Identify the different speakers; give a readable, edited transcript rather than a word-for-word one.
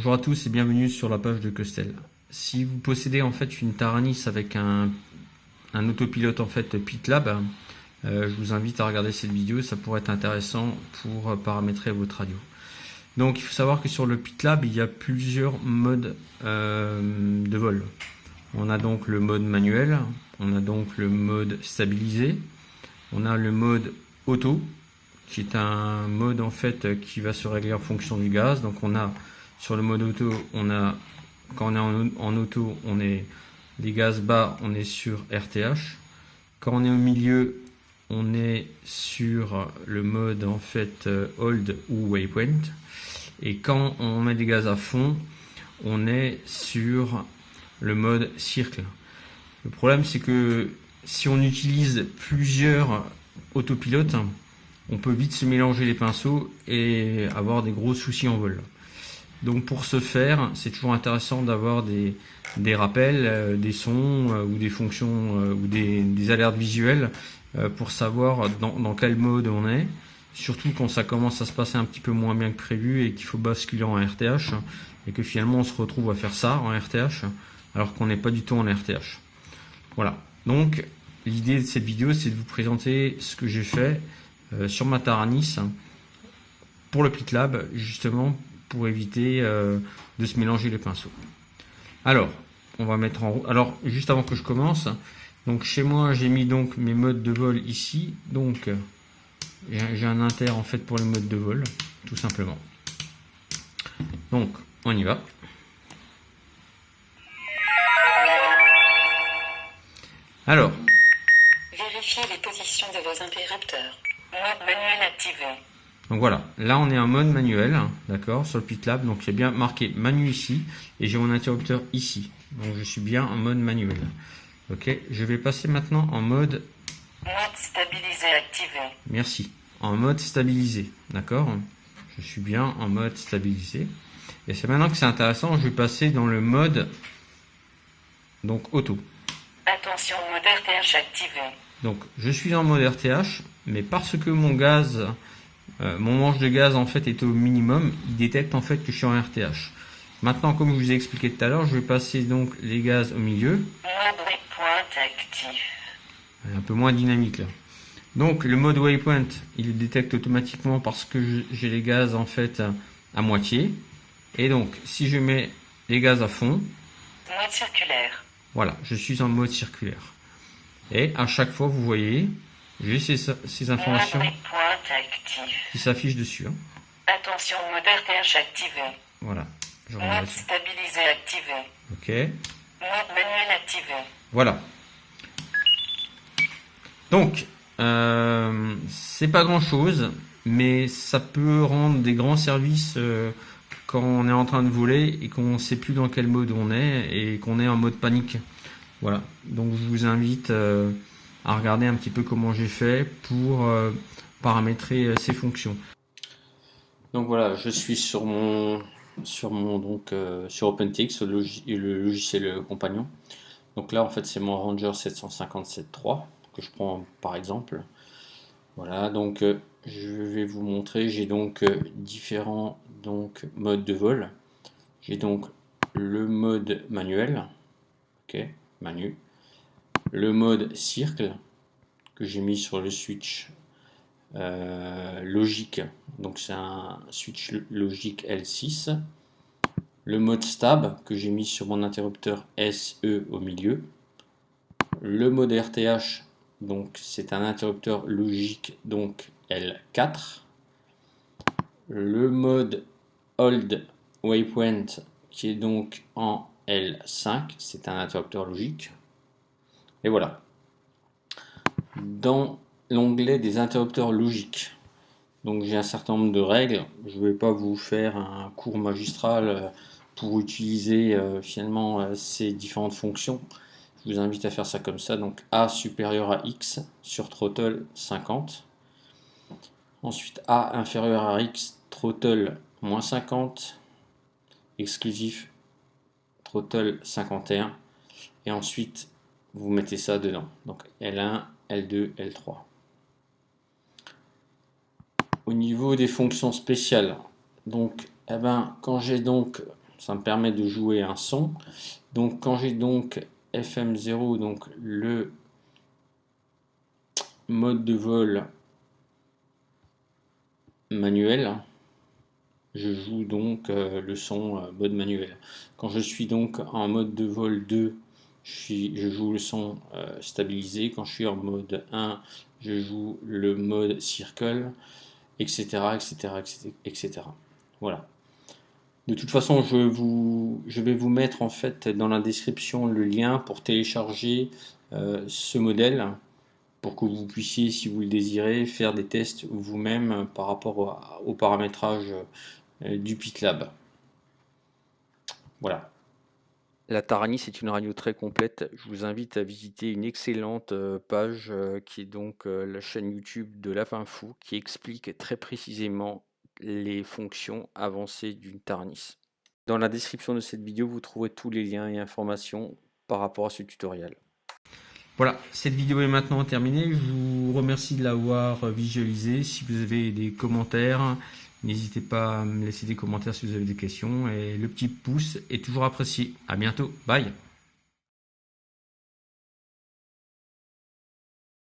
Speaker 1: Bonjour à tous et bienvenue sur la page de Costel. Si vous possédez en fait une Taranis avec un autopilote en fait PitLab, je vous invite à regarder cette vidéo, ça pourrait être intéressant pour paramétrer votre radio. Donc il faut savoir que sur le PitLab il y a plusieurs modes de vol. On a donc le mode manuel, on a donc le mode stabilisé, on a le mode auto qui est un mode en fait qui va se régler en fonction du gaz. Donc on a sur le mode auto, quand on est en auto, on est les gaz bas, on est sur RTH. Quand on est au milieu, on est sur le mode en fait hold ou waypoint. Et quand on met des gaz à fond, on est sur le mode circle. Le problème, c'est que si on utilise plusieurs autopilotes, on peut vite se mélanger les pinceaux et avoir des gros soucis en vol. Donc pour ce faire, c'est toujours intéressant d'avoir des rappels, des sons ou des fonctions ou des alertes visuelles pour savoir dans quel mode on est. Surtout quand ça commence à se passer un petit peu moins bien que prévu et qu'il faut basculer en RTH et que finalement on se retrouve à faire ça en RTH alors qu'on n'est pas du tout en RTH. Voilà. Donc l'idée de cette vidéo, c'est de vous présenter ce que j'ai fait sur ma Taranis pour le PitLab, justement pour éviter de se mélanger les pinceaux. Alors, on va mettre en route. Alors, juste avant que je commence, donc chez moi, j'ai mis donc mes modes de vol ici. Donc, j'ai un inter en fait pour les modes de vol, tout simplement. Donc, on y va. Alors,
Speaker 2: vérifiez les positions de vos interrupteurs. Mode manuel activé.
Speaker 1: Donc voilà, là on est en mode manuel, d'accord, sur le PitLab. Donc il y a bien marqué manu ici et j'ai mon interrupteur ici. Donc je suis bien en mode manuel. Ok, je vais passer maintenant en mode
Speaker 2: stabilisé activé.
Speaker 1: Merci, en mode stabilisé, d'accord. Je suis bien en mode stabilisé. Et c'est maintenant que c'est intéressant, je vais passer dans le mode donc auto.
Speaker 2: Attention, mode RTH activé.
Speaker 1: Donc je suis en mode RTH, mais parce que mon gaz mon manche de gaz en fait est au minimum, il détecte en fait que je suis en RTH. Maintenant, comme je vous ai expliqué tout à l'heure, je vais passer donc les gaz au milieu.
Speaker 2: Mode waypoint actif.
Speaker 1: Un peu moins dynamique là. Donc le mode waypoint, il le détecte automatiquement parce que j'ai les gaz en fait à moitié. Et donc si je mets les gaz à fond,
Speaker 2: mode circulaire.
Speaker 1: Voilà, je suis en mode circulaire. Et à chaque fois, vous voyez, j'ai ces informations qui s'affichent dessus.
Speaker 2: Attention, mode RTH activé.
Speaker 1: Voilà.
Speaker 2: Mode stabilisé activé.
Speaker 1: Ok.
Speaker 2: Mode manuel activé.
Speaker 1: Voilà. Donc, c'est pas grand chose, mais ça peut rendre des grands services quand on est en train de voler et qu'on ne sait plus dans quel mode on est et qu'on est en mode panique. Voilà. Donc, je vous invite à regarder un petit peu comment j'ai fait pour paramétrer ces fonctions. Donc voilà, je suis sur OpenTX, le logiciel compagnon. Donc là en fait c'est mon Ranger 757.3 que je prends par exemple. Voilà, donc je vais vous montrer, j'ai donc différents modes de vol. J'ai donc le mode manuel, ok, manu, le mode circle que j'ai mis sur le switch logique, donc c'est un switch logique L6, le mode stab que j'ai mis sur mon interrupteur SE au milieu, le mode RTH, donc c'est un interrupteur logique donc L4, le mode hold waypoint qui est donc en L5, c'est un interrupteur logique. Et voilà. Dans l'onglet des interrupteurs logiques, donc j'ai un certain nombre de règles. Je ne vais pas vous faire un cours magistral pour utiliser finalement ces différentes fonctions. Je vous invite à faire ça comme ça. Donc A supérieur à X sur throttle 50. Ensuite A inférieur à X, throttle moins 50. Exclusif throttle 51. Et ensuite vous mettez ça dedans. Donc L1, L2, L3. Au niveau des fonctions spéciales, donc quand j'ai donc Ça me permet de jouer un son. Donc quand j'ai donc FM0, donc le mode de vol manuel, je joue donc le son mode manuel. Quand je suis donc en mode de vol 2, je joue le son stabilisé. Quand je suis en mode 1, je joue le mode circle, etc., etc., etc., etc. Voilà. De toute façon, je vais vous mettre en fait dans la description le lien pour télécharger ce modèle pour que vous puissiez, si vous le désirez, faire des tests vous-même par rapport au paramétrage du PitLab. Voilà. La Tarani, c'est une radio très complète. Je vous invite à visiter une excellente page qui est donc la chaîne YouTube de Lapin Fou qui explique très précisément les fonctions avancées d'une Taranis. Dans la description de cette vidéo, vous trouverez tous les liens et informations par rapport à ce tutoriel. Voilà, cette vidéo est maintenant terminée. Je vous remercie de l'avoir visualisée. Si vous avez des commentaires, n'hésitez pas à me laisser des commentaires si vous avez des questions. Et le petit pouce est toujours apprécié. À bientôt. Bye.